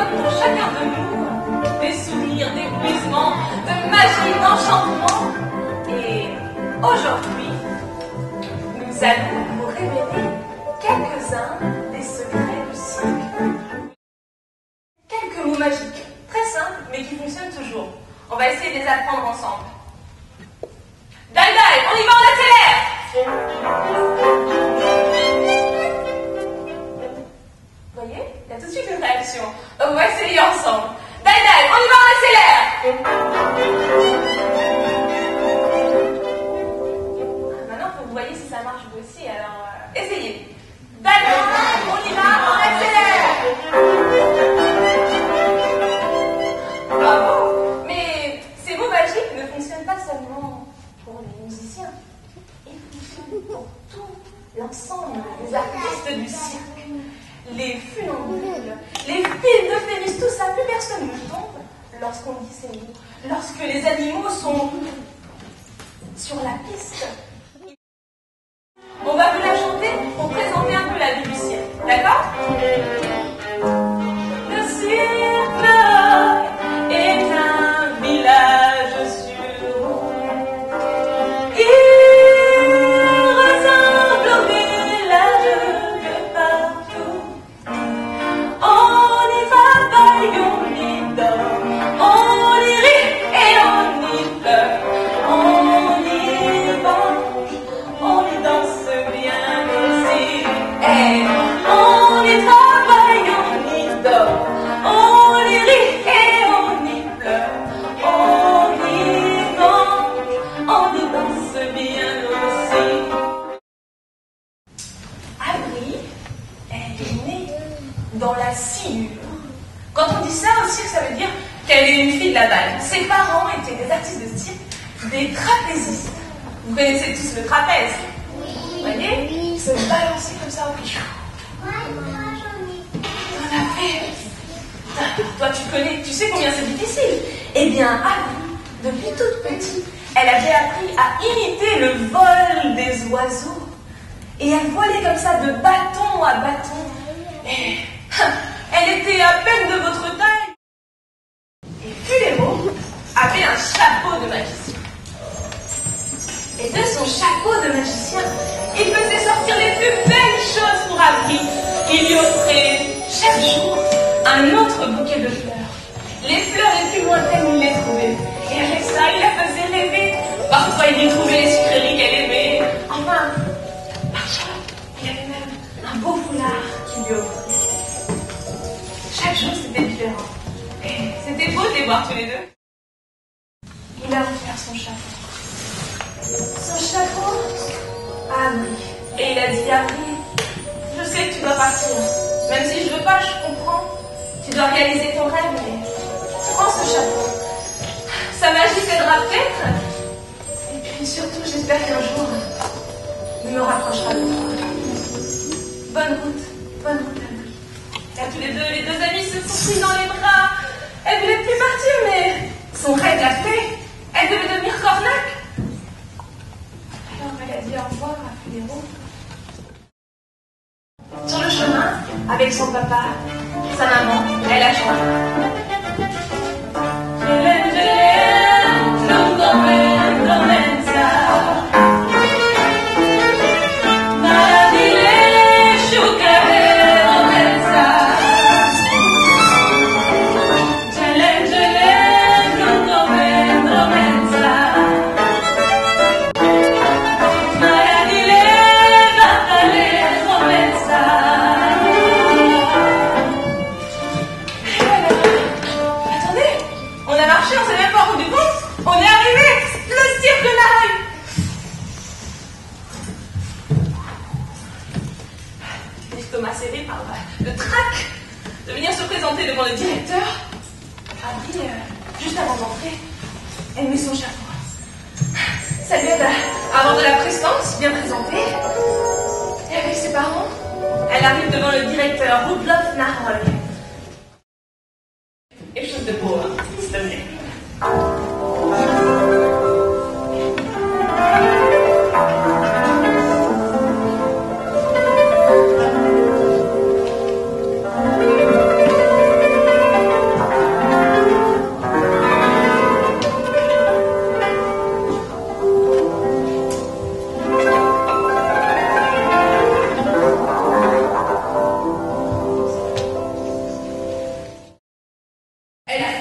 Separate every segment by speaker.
Speaker 1: comme pour chacun de nous, des souvenirs d'épuisement, de magie, d'enchantement. Et aujourd'hui, nous allons vous révéler quelques-uns des secrets du cirque. Quelques mots magiques, très simples, mais qui fonctionnent toujours. On va essayer de les apprendre ensemble. Dai dai, on y va, on accélère! Vous voyez? Il y a tout de suite une réaction. On va essayer ensemble. Dai dai, on y va, on accélère! Maintenant, faut que vous voyez si ça marche vous aussi, alors essayez. Dai dai, on y va, on accélère! Bravo! Mais ces mots magiques ne fonctionnent pas seulement pour les musiciens. Ils fonctionnent pour tout l'ensemble des artistes du cirque. Les funambules, les fils de Fémis, tout ça, plus personne ne tombe lorsqu'on dit ces mots. Lorsque les animaux sont sur la piste. On va vous la chanter pour présenter un peu la vie du cirque. D'accord? Le cirque est un village sur eau. Il ressemble au village de partout. On y travaille, on y dort, on y rit et on y pleure. On y mange, on y danse bien aussi. Et on y travaille, on y dort, on y rit et on y pleure. On y mange, on y danse bien aussi. Avril, elle est née dans la sciure. Quand on dit ça au cirque, ça veut dire qu'elle est une fille de la balle. Ses parents étaient des artistes de cirque, des trapézistes. Vous connaissez tous le trapèze? Vous voyez? Ils se balancer comme ça au pied. T'en as fait. Toi, tu connais, tu sais combien c'est difficile. Eh bien, Avril, depuis toute petite, elle avait appris à imiter le vol des oiseaux. Et elle volait comme ça de bâton à bâton. Et elle était à peine de votre taille. Et Fulero avait un chapeau de magicien. Et de son chapeau de magicien, il faisait sortir les plus belles choses pour Avril. Il lui offrait chaque jour un autre bouquet de fleurs. Les fleurs les plus lointaines, il les trouvait. Et avec ça, il la faisait rêver. Parfois, il lui trouvait les sucreries qu'elle aimait. Enfin, parfois, il y avait même un beau foulard qu'il lui offrait. Chaque jour, c'était différent. Et c'était beau de les voir tous les deux. Il a offert son chapeau. Son chapeau à Avril. Et il a dit, Avril, je sais que tu dois partir. Même si je veux pas, je comprends. Tu dois réaliser ton rêve, mais prends ce chapeau. Sa magie t'aidera peut-être. Et puis surtout, j'espère qu'un jour, il me rapprochera de toi. Bonne route, Avril. Là, tous les deux amis se sont pris dans les bras. Elle voulait plus partir, mais son rêve l'a fait. Elle devait devenir Cornac. Alors elle a dit au revoir à Fulero. Sur le chemin, avec son papa, sa maman, elle a chanté. L'estomac serré par le trac de venir se présenter devant le directeur. Avril, juste avant d'entrer, elle met son chapeau. Ça lui aide à avoir de la prestance, bien présentée. Et avec ses parents, elle arrive devant le directeur, Rudolf Narol. Quelque chose de beau, hein, s'il te plaît.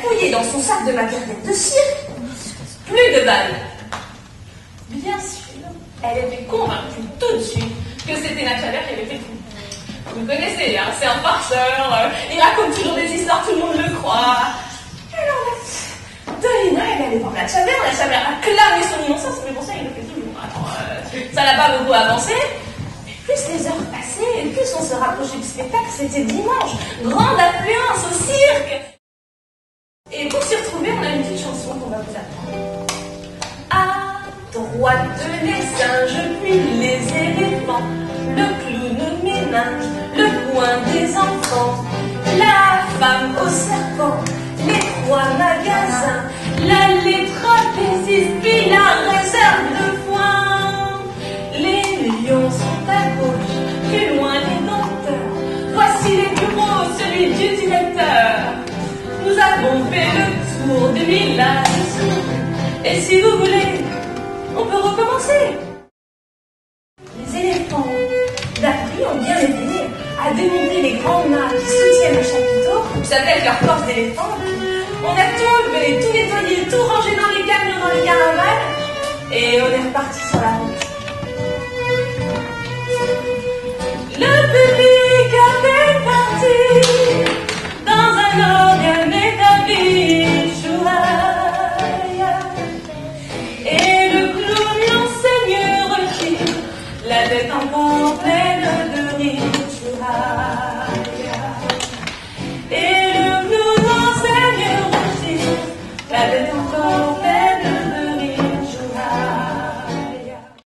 Speaker 1: fouillé dans son sac de matériel de cirque. Plus de balles. Bien sûr, elle était convaincue tout de suite que c'était Nat Chabert qui avait fait le coup. Vous le connaissez, hein, c'est un farceur, il raconte toujours des histoires, tout le monde le croit. Alors, Dolina, elle est allée voir Nat Chabert a clamé son innocence, mais bon, ça, il le fait toujours. Alors, ça n'a pas beaucoup avancé. Mais plus les heures passaient, et plus on se rapprochait du spectacle, c'était dimanche. Grande affluence au cirque. Et pour s'y retrouver, on a une petite chanson qu'on va vous apprendre. À droite les singes, puis les éléphants, le clown ménage, le coin des enfants, la femme au serpent, les trois magasins, l'allée trapéziste, puis la réserve de foin. Les lions sont à gauche, plus loin les dompteurs. Voici les bureaux, celui du directeur. Nous avons fait le tour du village. Et si vous voulez, on peut recommencer. Les éléphants d'Afrique ont bien aidé à démonter les grandes mains qui soutiennent le chapiteau. Ça s'appelle leur force d'éléphant. On a tout levé, tout nettoyé, tout rangé dans les camions, dans les caravanes. Et on est reparti sur la route. Le public avait parti dans un organe établi, chouaïa. Et le clown l'enseigneur qui la tête encore pleine de rire, chouaïa.